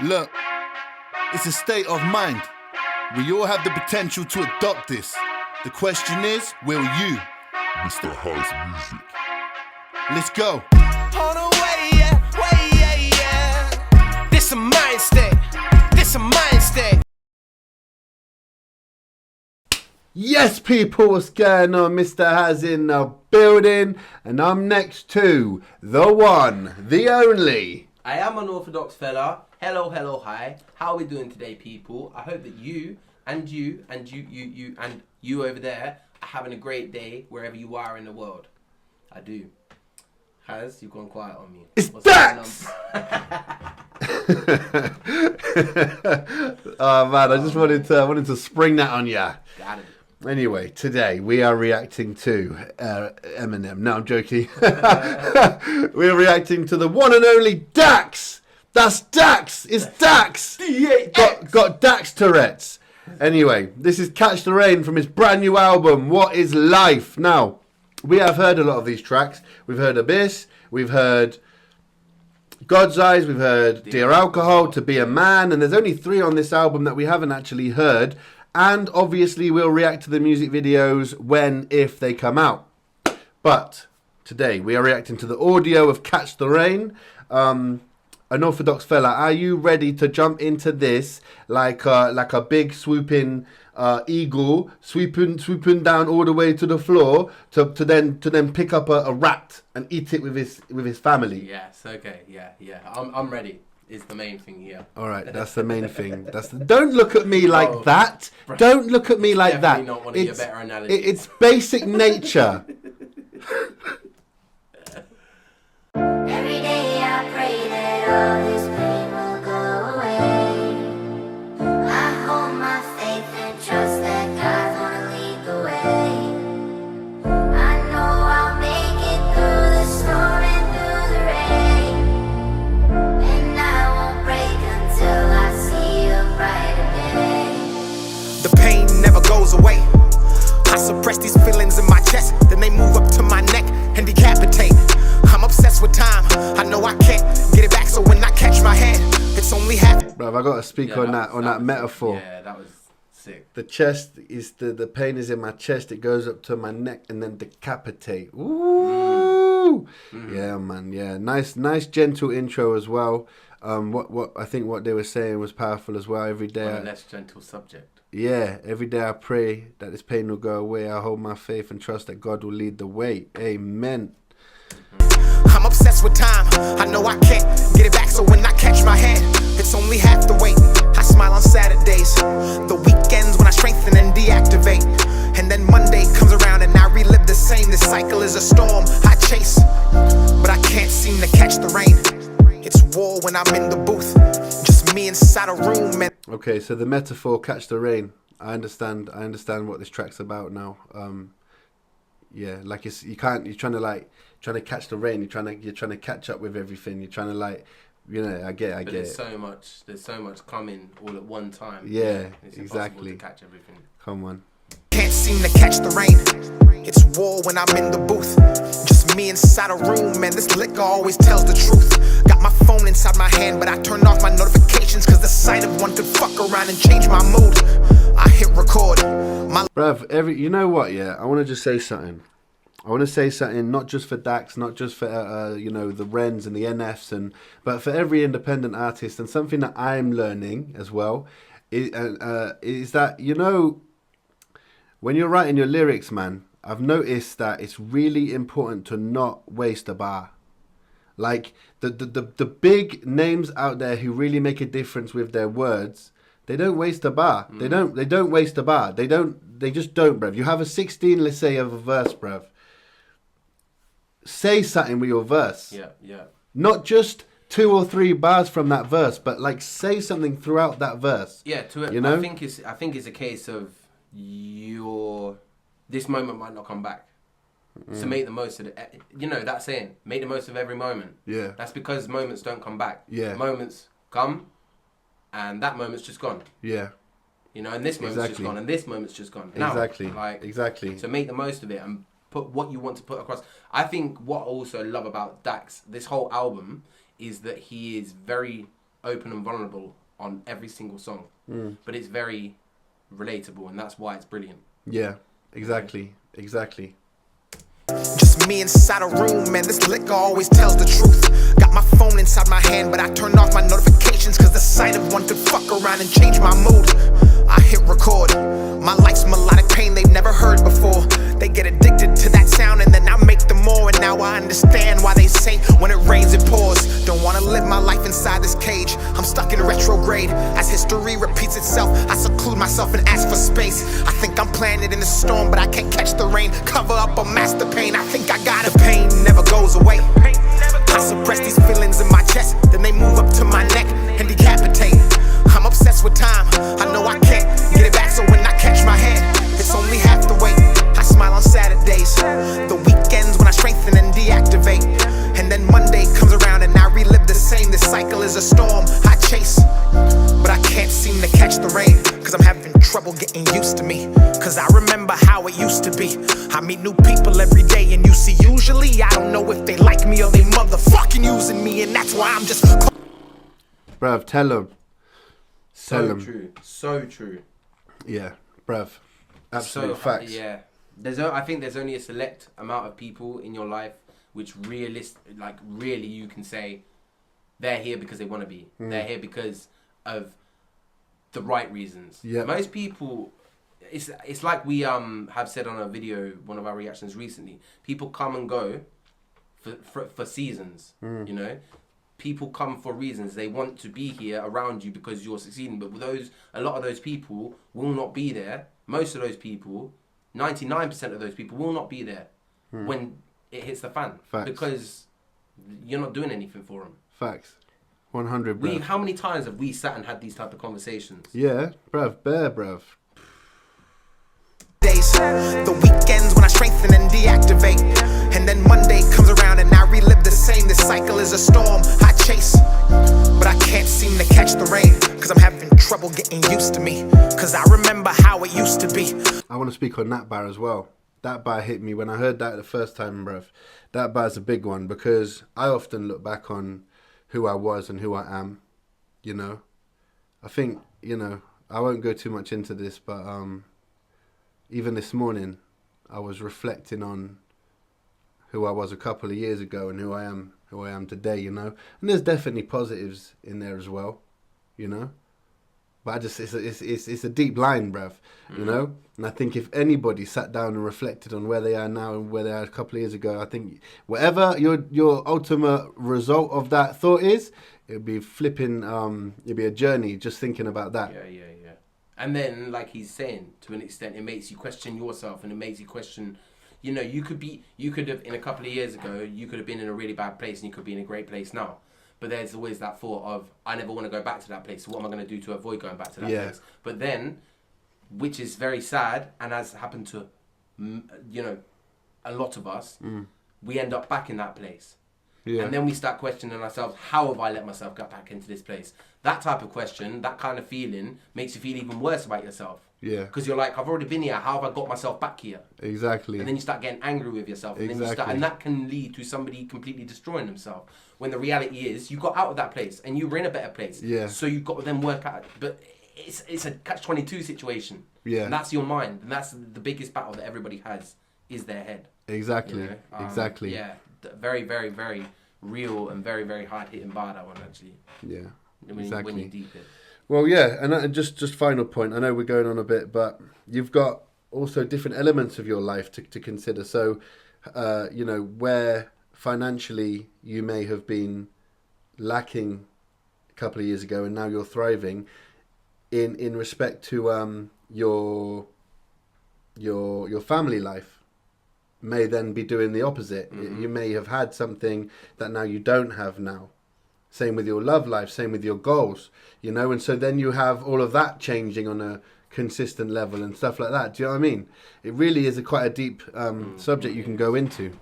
Look, it's a state of mind. We all have the potential to adopt this. The question is, will you? Mr. House Music. Let's go. On the way, yeah. This a mind state. This a mind state. Yes, people, what's going on? Mr. Has in the building, and I'm next to the one, the only. I am an Orthodox fella. Hello, hi. How are we doing today, people? I hope that you and you over there are having a great day wherever you are in the world. I do. Has, you've gone quiet on me. It's What's DAX! going on? Oh man, I just wanted to spring that on ya. Got it. Anyway, today we are reacting to Eminem. No, I'm joking. We're reacting to the one and only DAX. That's DAX. It's DAX. Got DAX Tourette's. Anyway, this is Catch the Rain from his brand new album, What Is Life? Now, we have heard a lot of these tracks. We've heard Abyss. We've heard God's Eyes. We've heard Dear Alcohol, To Be a Man. And there's only 3 on this album that we haven't actually heard. And obviously we'll react to the music videos when, if they come out. But today we are reacting to the audio of Catch the Rain. An Orthodox fella, are you ready to jump into this like a big swooping eagle, swooping down all the way to the floor to then pick up a rat and eat it with his family? Yes, okay, yeah. I'm ready. Is the main thing here. All right, that's the main thing. Don't look at me like that. Don't look at me like that. Not one of your better analogies. It's basic nature. Every day I pray that all this pain will go away. I hold my faith and trust that God's gonna lead the way. I know I'll make it through the storm and through the rain, and I won't break until I see a brighter day. The pain never goes away. I suppress these feelings in my chest, then they move up to my neck and decapitate. I'm obsessed with time. I know I can't get it back, so when I catch my hand, it's only half. Bruv, I got to speak on that metaphor. Yeah, that was sick. The chest is the pain is in my chest. It goes up to my neck and then decapitate. Ooh, yeah, man. Yeah, nice, gentle intro as well. I think what they were saying was powerful as well. Every day, On a less gentle subject. yeah, every day I pray that this pain will go away. I hold my faith and trust that God will lead the way. Amen. I'm obsessed with time. I know I can't get it back, so when I catch my hand, it's only half the weight. I smile on Saturdays, the weekends when I strengthen and deactivate, and then Monday comes around and I relive the same. This cycle is a storm I chase, but I can't seem to catch the rain. It's war when I'm in the booth, just me inside a room. And Okay, so the metaphor, catch the rain. I understand what this track's about now. Yeah, like you're trying to catch the rain. You're trying to catch up with everything. You're trying to I get But it. there's so much coming all at one time. Yeah, It's exactly. impossible to catch everything. Come on. can't seem to catch the rain. It's war when I'm in the booth, just me inside a room, and this liquor always tells the truth. Got my phone inside my hand, but I turned off my notifications, cause the sight of one could fuck around and change my mood. I hit record. Bruv, you know what, yeah? I want to just say something. I want to say something not just for DAX, not just for, the Wrens and the NFs, but for every independent artist. And something that I'm learning as well is that, when you're writing your lyrics, man, I've noticed that it's really important to not waste a bar. Like, the big names out there who really make a difference with their words, they don't waste a bar. They don't waste a bar. They just don't, bruv. You have a 16, let's say, of a verse, bruv. Say something with your verse. Yeah. Not just 2 or 3 bars from that verse, but say something throughout that verse. Yeah, I think it's a case of this moment might not come back. So make the most of it. That saying, make the most of every moment. Yeah. That's because moments don't come back. Yeah. Moments come, and that moment's just gone. Yeah. And this moment's just gone, and this moment's just gone. Exactly. Exactly. So make the most of it and put what you want to put across. I think what I also love about DAX, this whole album, is that he is very open and vulnerable on every single song, but it's very relatable, and that's why it's brilliant. Yeah, exactly. Just me inside a room, man, this liquor always tells the truth. Got my phone inside my hand, but I turned off my notifications, cause the sight of one could fuck around and change my mood. I hit record, my life's melodic pain they've never heard before. They get addicted to that sound and then I make them more. And now I understand why they say when it rains it pours. Don't wanna live my life inside this cage, I'm stuck in retrograde. As history repeats itself, I seclude myself and ask for space. I think I'm planted in the storm, but I can't catch the rain. Cover up or mask the pain, I think I got it. The pain never goes away. I suppress these feelings in my chest, then they move up to my neck and decapitate. I'm obsessed with time, I know I can't get it back, so when I catch my head, it's only half the weight. I smile on Saturdays, the weekends when I strengthen and deactivate. And then Monday comes around and I relive the same. This cycle is a storm I chase, but I can't seem to catch the rain, cause I'm having trouble getting used to me. Cause I remember how it used to be. I meet new people every day, and you see, usually I don't know if they like me or they motherfucking using me, and that's why I'm just... Bruv, tell them. So true. Yeah, bruv. Absolute facts. Yeah. I think there's only a select amount of people in your life which really you can say they're here because they want to be. They're here because of the right reasons. Yeah. Most people, it's like we have said on a video, one of our reactions recently. People come and go for seasons. You know, people come for reasons. They want to be here around you because you're succeeding. But a lot of those people will not be there. Most of those people, 99% of those people will not be there when it hits the fan. Facts. Because you're not doing anything for them. Facts. 100, bruv. How many times have we sat and had these type of conversations? Yeah, bruv. Bruv. Days, the weekends when I strengthen and deactivate. And then Monday comes around and I relive the same. This cycle is a storm I chase, but I can't seem to catch the rain, cause I'm having trouble getting used to me. Cause I remember how it used to be. I want to speak on that bar as well. That bar hit me when I heard that the first time, bruv. That bar's a big one, because I often look back on who I was and who I am, you know. I think, you know, I won't go too much into this, but even this morning I was reflecting on who I was a couple of years ago and who I am today, you know. And there's definitely positives in there as well, you know. But it's a deep line, bruv, you know? And I think if anybody sat down and reflected on where they are now and where they are a couple of years ago, I think whatever your ultimate result of that thought is, it'll be flipping, it'll be a journey just thinking about that. Yeah. And then, like he's saying, to an extent, it makes you question yourself, and it makes you question, you know, you could have, in a couple of years ago, you could have been in a really bad place and you could be in a great place now. But there's always that thought of, I never want to go back to that place, so what am I going to do to avoid going back to that place? But then, which is very sad, and has happened to, you know, a lot of us, we end up back in that place. Yeah. And then we start questioning ourselves, how have I let myself get back into this place? That type of question, that kind of feeling, makes you feel even worse about yourself. Yeah. Because you're like, I've already been here, how have I got myself back here? Exactly. And then you start getting angry with yourself. And and that can lead to somebody completely destroying themselves. When the reality is, you got out of that place and you were in a better place. Yeah. So you've got to then work out. But it's a catch-22 situation. Yeah. And that's your mind. And that's the biggest battle that everybody has, is their head. Exactly. You know? Exactly. Yeah. Very, very, very real and very, very hard-hitting bar, that one, actually. Yeah. When you deep it. Well, yeah, and just final point. I know we're going on a bit, but you've got also different elements of your life to consider. So, you know, where financially you may have been lacking a couple of years ago, and now you're thriving. In respect to your family life, may then be doing the opposite. Mm-hmm. You may have had something that now you don't have now. Same with your love life, same with your goals, you know, and so then you have all of that changing on a consistent level and stuff like that. Do you know what I mean? It really is quite a deep subject you can go into.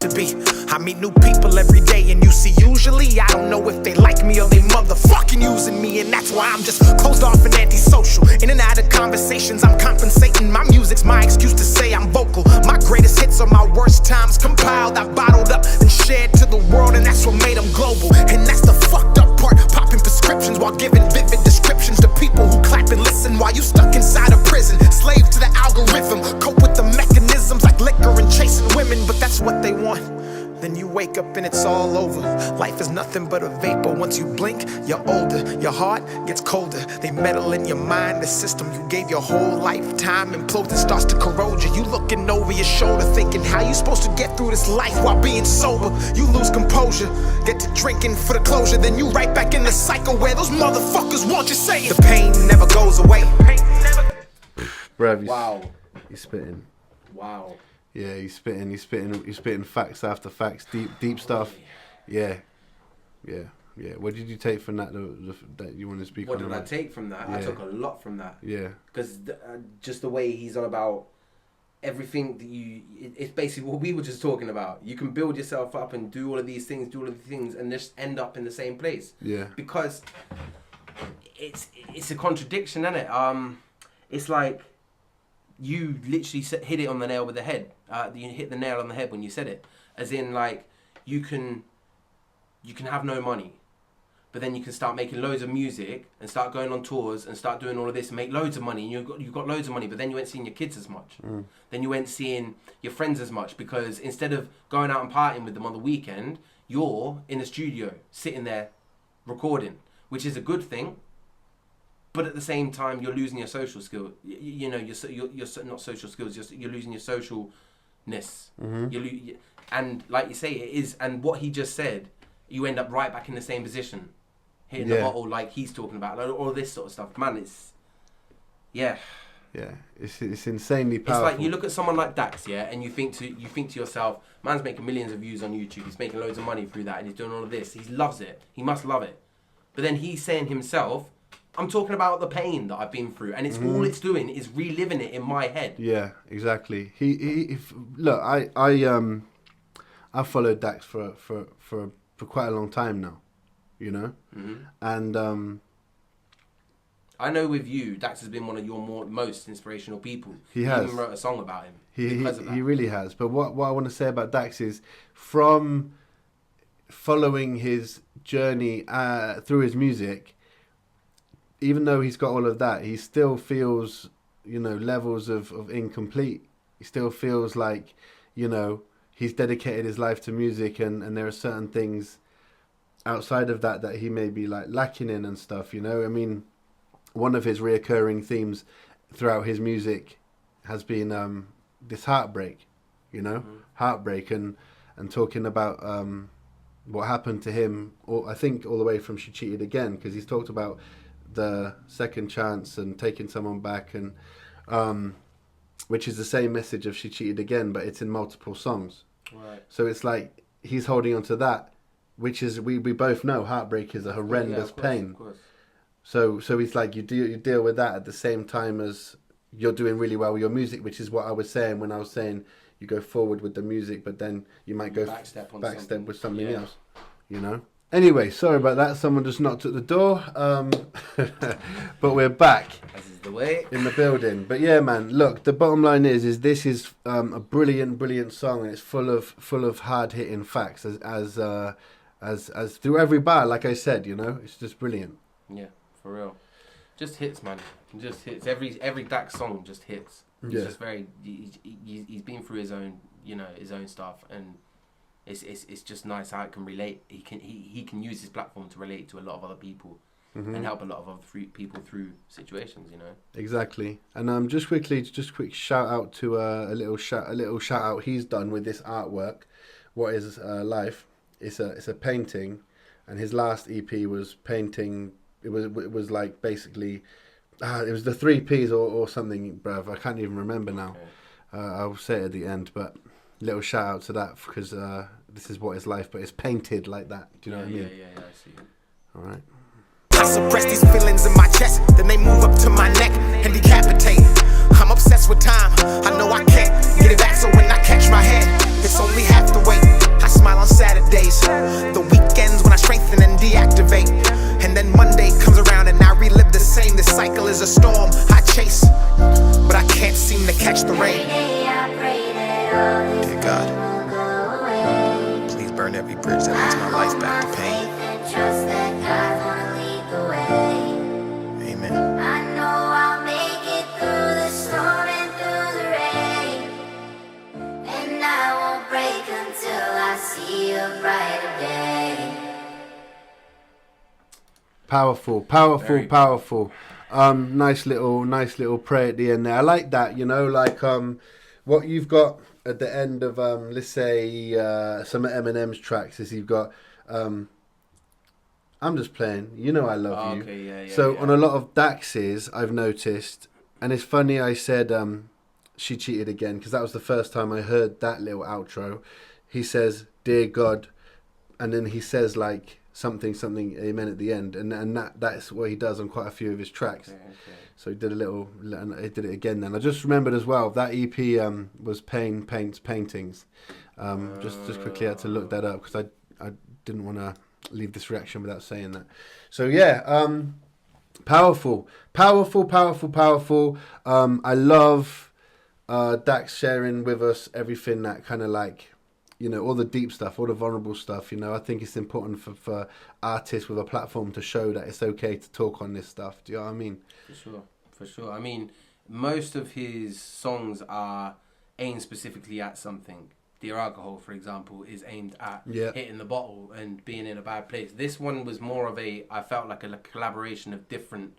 I meet new people every day, and you see, usually I don't know if they like me or they motherfucking using me, and that's why I'm just closed off and antisocial. In and out of conversations, I'm compensating. My music's my excuse to say I'm vocal. My greatest hits are my worst times compiled. I bottled up and shared to the world, and that's what made them global. And that's the fucked up part, popping while giving vivid descriptions to people who clap and listen while you stuck inside a prison. Slave to the algorithm, cope with the mechanisms like liquor and chasing women, but that's what they want. Then you wake up and it's all over. Life is nothing but a vapor. Once you blink, you're older. Your heart gets colder. They meddle in your mind, the system you gave your whole lifetime implodes and starts to corrode you. You looking over your shoulder thinking how you supposed to get through this life while being sober. You lose composure, get to drinking for the closure. Then you right back in the cycle where those motherfuckers want you saying the pain never goes away. Bruv, Wow. he's spitting. Wow. Yeah, he's spitting facts after facts, deep stuff. Yeah. What did you take from that that you want to speak What on? did I take from that? Yeah. I took a lot from that. Yeah. Because just the way he's on about everything that it's basically what we were just talking about. You can build yourself up and do all of these things, and just end up in the same place. Yeah. Because it's a contradiction, isn't it? It's like you literally hit it on the nail with the head. You hit the nail on the head when you said it. As in, like, you can have no money, but then you can start making loads of music and start going on tours and start doing all of this and make loads of money. And you've got loads of money, but then you ain't seeing your kids as much. Then you ain't seeing your friends as much, because instead of going out and partying with them on the weekend, you're in the studio sitting there recording, which is a good thing. But at the same time, you're losing your social skill. You're not social skills. You're losing your socialness. And like you say, it is. And what he just said, you end up right back in the same position, hitting the bottle like he's talking about, like all this sort of stuff. Man, it's it's insanely powerful. It's like you look at someone like DAX, and you think to yourself, man's making millions of views on YouTube. He's making loads of money through that, and he's doing all of this. He loves it. He must love it. But then he's saying himself, I'm talking about the pain that I've been through, and it's all it's doing is reliving it in my head. Yeah, exactly. Look, I followed Dax for quite a long time now, you know, and I know with you, Dax has been one of your most inspirational people. He has. You even wrote a song about him because of that. He really has. But what I want to say about Dax is, from following his journey through his music, even though he's got all of that, he still feels, levels of incomplete. He still feels like, he's dedicated his life to music, and there are certain things outside of that he may be like lacking in and stuff, I mean, one of his reoccurring themes throughout his music has been this heartbreak, heartbreak, and talking about what happened to him, or I think all the way from She Cheated Again, because he's talked about the second chance and taking someone back, and which is the same message of She Cheated Again, but it's in multiple songs. Right. So it's like he's holding on to that, which is, we both know heartbreak is a horrendous pain. Of course. So it's like you deal with that at the same time as you're doing really well with your music, which is what I was saying when I was saying you go forward with the music, but then you might go backstep with something else, Anyway, sorry about that. Someone just knocked at the door. But we're back. This is the way. In the building. But yeah, man, look, the bottom line is this is a brilliant song, and it's full of hard hitting facts as through every bar, like I said, it's just brilliant. Yeah, for real. Just hits, man. Just hits. Every DAX song just hits. It's just very. He's been through his own, his own stuff, and it's just nice how it can relate. He can use his platform to relate to a lot of other people and help a lot of other people through situations. Exactly. And just quick shout out to a little shout out he's done with this artwork. What is life? It's a painting, and his last EP was painting. It was like basically. It was the 3 Ps or something, bruv. I can't even remember now. Okay. I'll say it at the end, but little shout out to that, because this is what is life, but it's painted like that. Do you know what I mean? Yeah, I see. All right. I suppress these feelings in my chest, then they move up to my neck and decapitate. I'm obsessed with time, I know I can't get it back, so when I catch my head, it's only half the weight. I smile on Saturdays, the weekends when I strengthen and deactivate. And then Monday comes around and I relive the same. This cycle is a storm I chase, but I can't seem to catch the rain. Dear God, please burn every bridge that leads my life back to pain. Powerful. Very Nice little prayer at the end there. I like that, you know, like what you've got at the end of let's say some of Eminem's tracks is you've got I'm just playing, you know I love you. Okay, yeah, So yeah. on a lot of DAXs I've noticed, and it's funny I said she cheated again because that was the first time I heard that little outro. He says, "Dear God," and then he says like something amen at the end, and that's what he does on quite a few of his tracks. Okay. So he did he did it again then. I just remembered as well that EP was Paintings. Just quickly had to look that up because I didn't want to leave this reaction without saying that. So yeah, powerful. I love Dax sharing with us everything that kind of like, you know, all the deep stuff, all the vulnerable stuff. You know, I think it's important for artists with a platform to show that it's okay to talk on this stuff. Do you know what I mean? For sure. I mean, most of his songs are aimed specifically at something. Dear Alcohol, for example, is aimed at hitting the bottle and being in a bad place. This one was more of I felt like a collaboration of different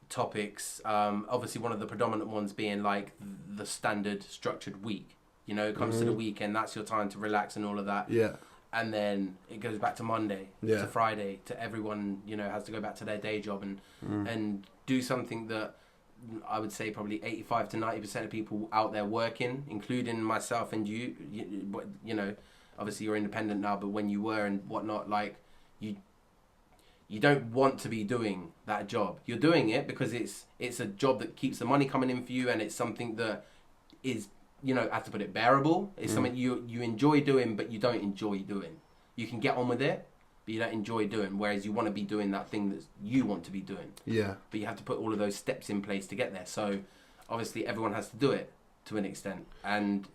topics. Obviously, one of the predominant ones being like the standard structured week. You know, it comes to the weekend, that's your time to relax and all of that. Yeah. And then it goes back to Monday, to Friday, to everyone, you know, has to go back to their day job and do something that I would say probably 85 to 90% of people out there working, including myself and you know, obviously you're independent now, but when you were and whatnot, like you don't want to be doing that job. You're doing it because it's a job that keeps the money coming in for you, and it's something that is, you know, I have to put it, bearable. It's something you enjoy doing, but you don't enjoy doing. You can get on with it, but you don't enjoy doing. Whereas you want to be doing that thing that you want to be doing. Yeah. But you have to put all of those steps in place to get there. So obviously everyone has to do it to an extent. And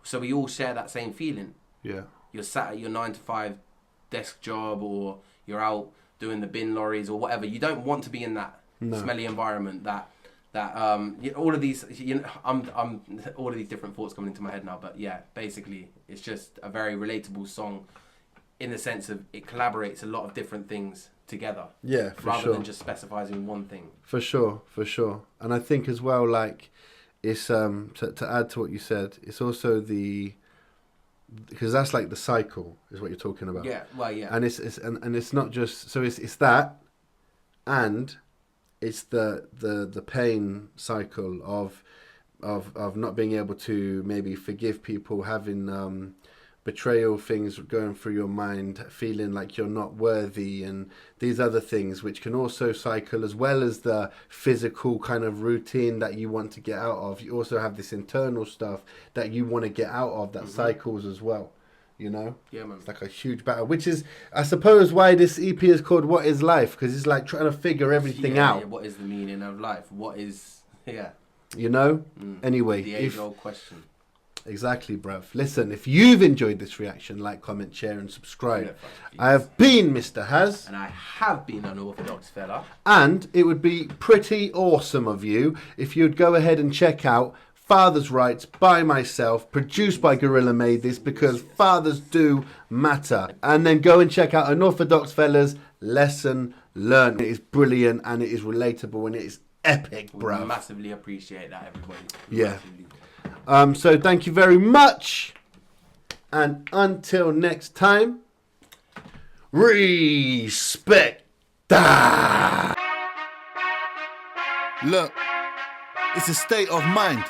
so we all share that same feeling. Yeah. You're sat at your 9 to 5 desk job, or you're out doing the bin lorries or whatever. You don't want to be in that smelly environment that all of these, you know, I'm all of these different thoughts coming into my head now, but yeah, basically it's just a very relatable song in the sense of it collaborates a lot of different things together. Yeah, for rather sure. than just specifying one thing. For sure. And I think as well, like, it's to add to what you said, it's also because that's like the cycle is what you're talking about. Yeah, well, yeah. And it's not just, so it's that, and it's the pain cycle of not being able to maybe forgive people, having betrayal things going through your mind, feeling like you're not worthy, and these other things which can also cycle, as well as the physical kind of routine that you want to get out of. You also have this internal stuff that you want to get out of that cycles as well. You know? Yeah, man. It's like a huge battle, which is, I suppose, why this EP is called What Is Life? Because it's like trying to figure everything out. Yeah, what is the meaning of life? What is, You know? Anyway. The age-old question. Exactly, bruv. Listen, if you've enjoyed this reaction, like, comment, share, and subscribe. Yeah, I have been Mr. Haz. And I have been an unorthodox fella. And it would be pretty awesome of you if you'd go ahead and check out Father's Rights by myself, produced by Gorilla Made This, because fathers do matter. And then go and check out Unorthodox Fella's Lesson Learned. It is brilliant and it is relatable and it is epic, bro. We massively appreciate that, everybody. Yeah. Massively. So thank you very much. And until next time, respect. Look, it's a state of mind.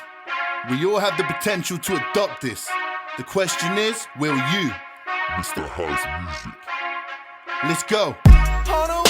We all have the potential to adopt this. The question is, will you? Mr. House Music. Let's go. On a